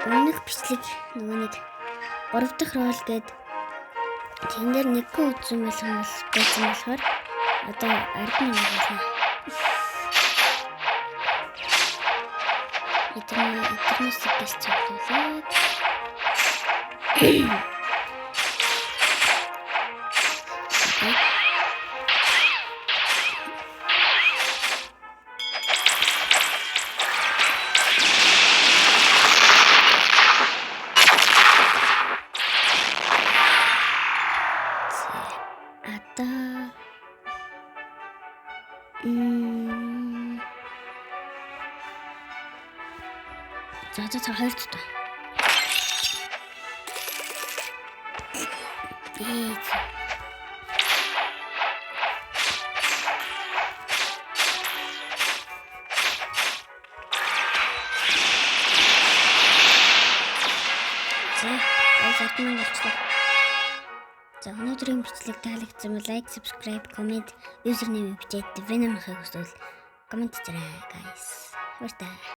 Өмнөх бичлэг нөгөө нэг 3 дахь рол гээд тэн дээр нэг хүн үзсэн байсан болохоор одоо 10,000 болно. Эдгээрээс бэлч чиглүүлээд за хоёр дахь. Бийж. За өнөөдрийн бичлэг таалагдсан бол лайк, subscribe, comment, username бичээд Venom хаяг хүсвэл комент хийрэй guys. Баярлалаа.